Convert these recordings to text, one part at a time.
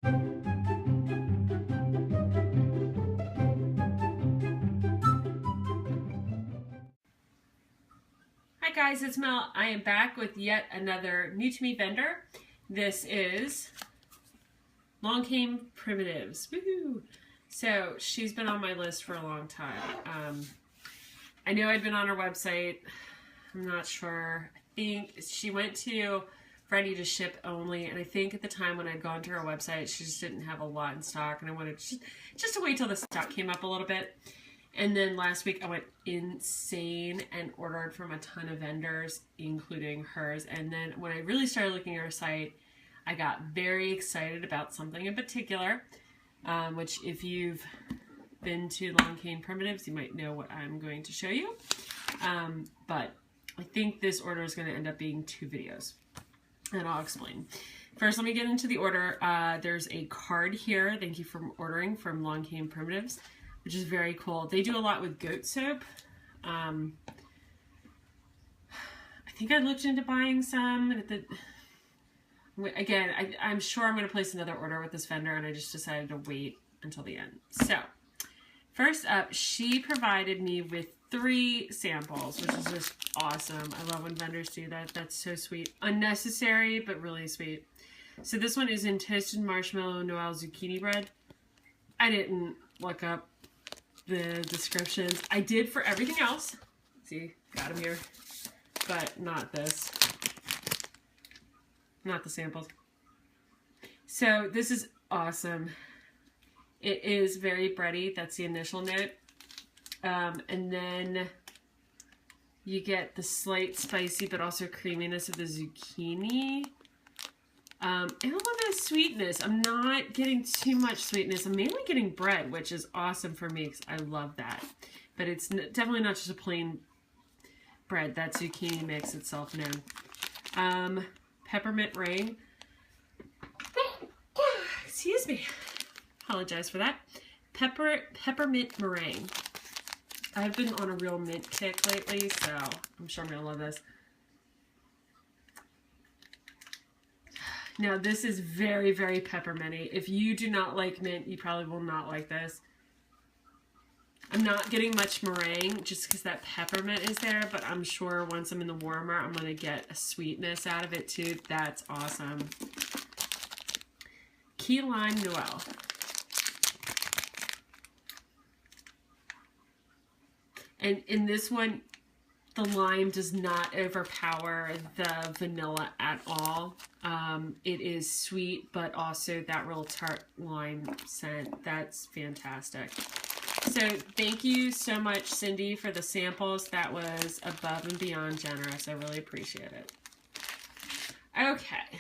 Hi guys, it's Mel. I am back with yet another new to me vendor. This is Long Came Primitives. Woohoo! So she's been on my list for a long time. I know I'd been on her website. I'm not sure. I think she went to ready to ship only, and I think at the time when I'd gone to her website, she just didn't have a lot in stock, and I wanted just to wait till the stock came up a little bit. And then last week I went insane and ordered from a ton of vendors, including hers. And then when I really started looking at her site, I got very excited about something in particular, which if you've been to Long Cane Primitives, you might know what I'm going to show you. But I think this order is going to end up being 2 videos, and I'll explain. First, let me get into the order. There's a card here. Thank you for ordering from Long Cane Primitives, which is very cool. They do a lot with goat soap. I think I looked into buying some. Again, I'm sure I'm going to place another order with this vendor, and I just decided to wait until the end. So, first up, she provided me with 3 samples, which is just awesome. I love when vendors do that. That's so sweet. Unnecessary, but really sweet. So this one is in toasted marshmallow Noel zucchini bread. I didn't look up the descriptions. I did for everything else. See, got them here, but not this. Not the samples. So this is awesome. It is very bready. That's the initial note. And then you get the slight spicy but also creaminess of the zucchini. And a little bit of sweetness. I'm not getting too much sweetness. I'm mainly getting bread, which is awesome for me because I love that. But it's definitely not just a plain bread. That zucchini makes itself known. Peppermint meringue. Excuse me. Apologize for that. Peppermint meringue. I've been on a real mint kick lately, so I'm sure I'm going to love this. Now, this is very, very pepperminty. If you do not like mint, you probably will not like this. I'm not getting much meringue just because that peppermint is there, but I'm sure once I'm in the warmer, I'm going to get a sweetness out of it too. That's awesome. Key lime Noel. And in this one, the lime does not overpower the vanilla at all. It is sweet, but also that real tart lime scent. That's fantastic. So thank you so much, Cindy, for the samples. That was above and beyond generous. I really appreciate it. Okay,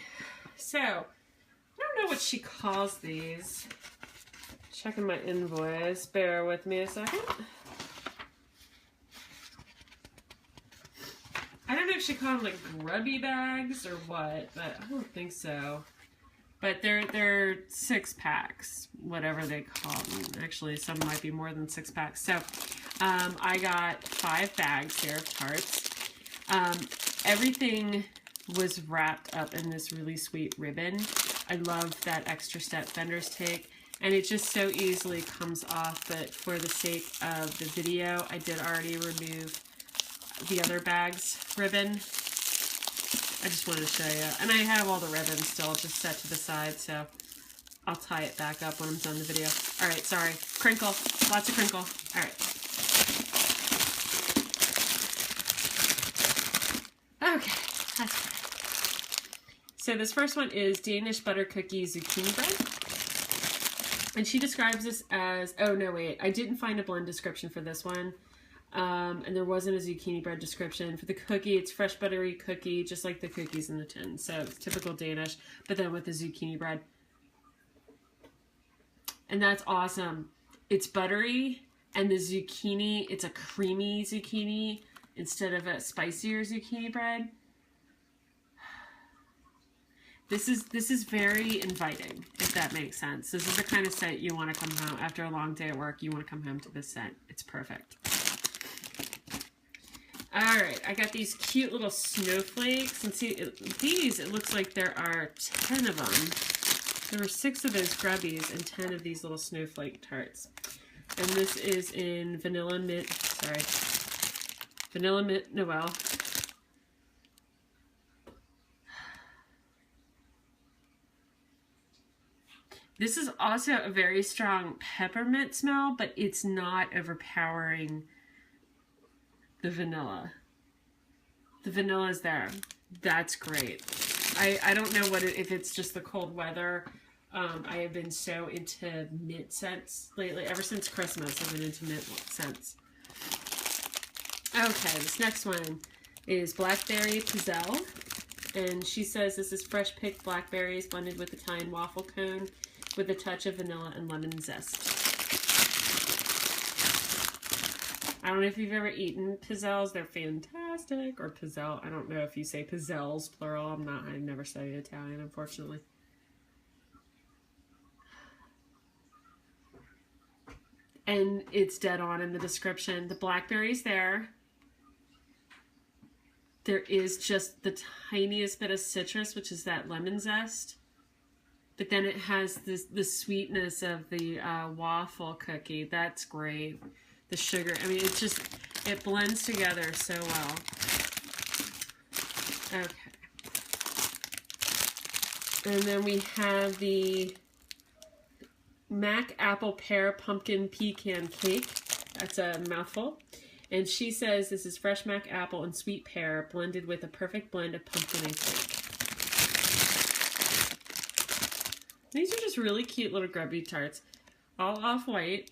so I don't know what she calls these. Checking my invoice. Bear with me a second. I don't know if she called them like grubby bags or what, but I don't think so. But they're 6 packs, whatever they call them. Actually, some might be more than 6 packs. So I got 5 bags here of tarts. Everything was wrapped up in this really sweet ribbon. I love that extra step vendors take. And it just so easily comes off, but for the sake of the video, I did already remove the other bag's ribbon. I just wanted to show you. And I have all the ribbons still just set to the side, so I'll tie it back up when I'm done the video. Alright, sorry. Crinkle. Lots of crinkle. Alright. Okay, that's fine. So this first one is Danish butter cookie zucchini bread. And she describes this as, oh no wait, I didn't find a blend description for this one. And there wasn't a zucchini bread description. For the cookie, it's fresh buttery cookie, just like the cookies in the tin. So it's typical Danish, but then with the zucchini bread. And that's awesome. It's buttery, and the zucchini, it's a creamy zucchini instead of a spicier zucchini bread. This is very inviting, if that makes sense. This is the kind of scent you want to come home after a long day at work. You want to come home to this scent. It's perfect. Alright, I got these cute little snowflakes. And see, these, it looks like there are 10 of them. There were 6 of those grubbies and 10 of these little snowflake tarts. And this is in vanilla mint Noel. This is also a very strong peppermint smell, but it's not overpowering the vanilla. The vanilla is there. That's great. I don't know if it's just the cold weather. I have been so into mint scents lately. Ever since Christmas, I've been into mint scents. Okay, this next one is Blackberry Pizzelle. And she says this is fresh picked blackberries blended with Italian waffle cone with a touch of vanilla and lemon zest. I don't know if you've ever eaten pizzelles. They're fantastic. Or pizzelle. I don't know if you say pizzelles, plural. I've never studied Italian, unfortunately. And it's dead on in the description. The blackberry's there. There is just the tiniest bit of citrus, which is that lemon zest. But then it has the sweetness of the waffle cookie. That's great. The sugar. I mean, it blends together so well. Okay. And then we have the Mac Apple Pear Pumpkin Pecan Cake. That's a mouthful. And she says this is fresh Mac apple and sweet pear blended with a perfect blend of pumpkin and cake. These are just really cute little grubby tarts. All off-white.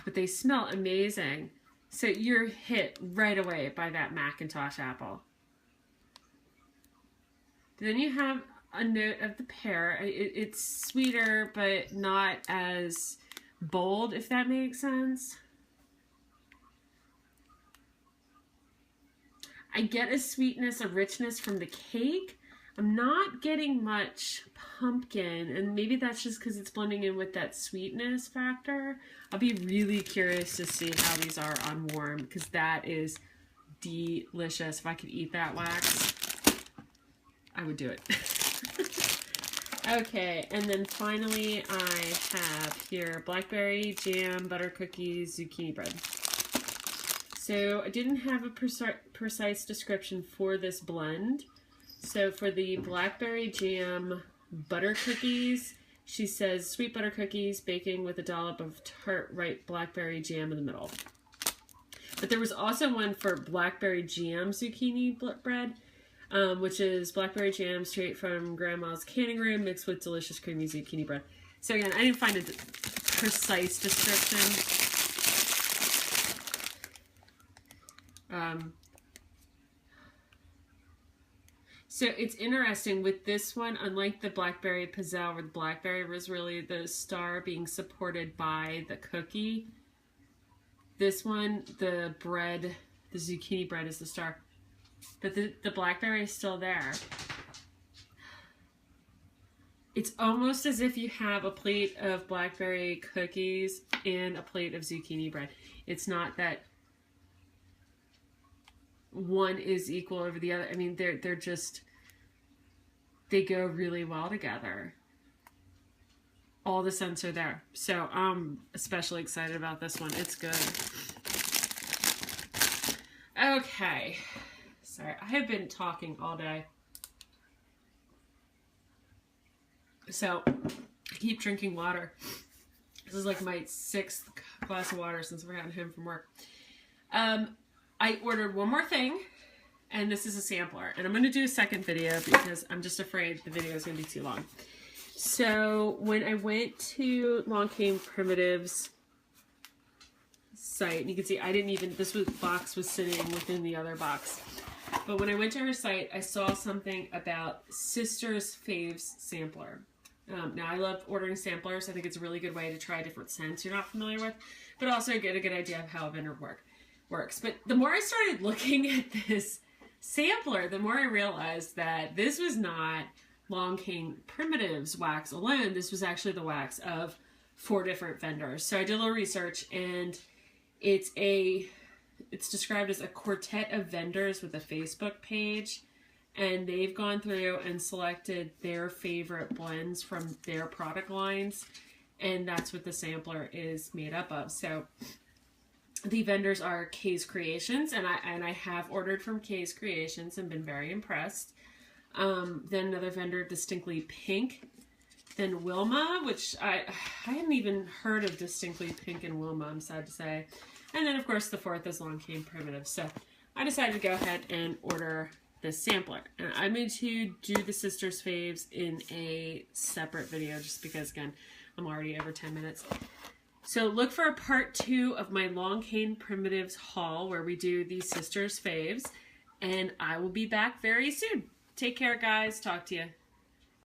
But they smell amazing. So you're hit right away by that Macintosh apple. Then you have a note of the pear. It's sweeter, but not as bold, if that makes sense. I get a sweetness, a richness from the cake. I'm not getting much pumpkin, and maybe that's just because it's blending in with that sweetness factor. I'll be really curious to see how these are on warm, because that is delicious. If I could eat that wax, I would do it. Okay, and then finally I have here blackberry jam, butter cookies, zucchini bread. So I didn't have a precise description for this blend. So for the blackberry jam butter cookies, she says sweet butter cookies, baking with a dollop of tart ripe blackberry jam in the middle. But there was also one for blackberry jam zucchini bread, which is blackberry jam straight from grandma's canning room mixed with delicious creamy zucchini bread. So again, I didn't find a precise description. So it's interesting with this one, unlike the Blackberry Pizzelle, where the blackberry was really the star being supported by the cookie. This one, the bread, the zucchini bread is the star. But the blackberry is still there. It's almost as if you have a plate of blackberry cookies and a plate of zucchini bread. It's not that one is equal over the other. I mean, they're just, they go really well together. All the scents are there. So I'm especially excited about this one. It's good. Okay. Sorry, I have been talking all day. So I keep drinking water. This is like my 6th glass of water since we're gotten home from work. I ordered one more thing, and this is a sampler. And I'm going to do a second video because I'm just afraid the video is going to be too long. So when I went to Long Came Primitive's site, and you can see I didn't even, box was sitting within the other box. But when I went to her site, I saw something about Sister's Faves Sampler. Now, I love ordering samplers. I think it's a really good way to try different scents you're not familiar with, but also get a good idea of how a vendor works. But the more I started looking at this sampler, the more I realized that this was not Long Came Primitive's wax alone. This was actually the wax of 4 different vendors. So I did a little research, and it's described as a quartet of vendors with a Facebook page. and they've gone through and selected their favorite blends from their product lines, and that's what the sampler is made up of. So the vendors are Kay's Creations, and I have ordered from Kay's Creations and been very impressed. Then another vendor, Distinctly Pink. Then Wilma, which I hadn't even heard of Distinctly Pink and Wilma, I'm sad to say. And then, of course, the fourth is Long Cane Primitive. So I decided to go ahead and order this sampler. And I'm going to do the Sisters Faves in a separate video just because, again, I'm already over 10 minutes. So look for a part 2 of my Long Cane Primitives haul where we do the Sisters Faves. And I will be back very soon. Take care, guys. Talk to you.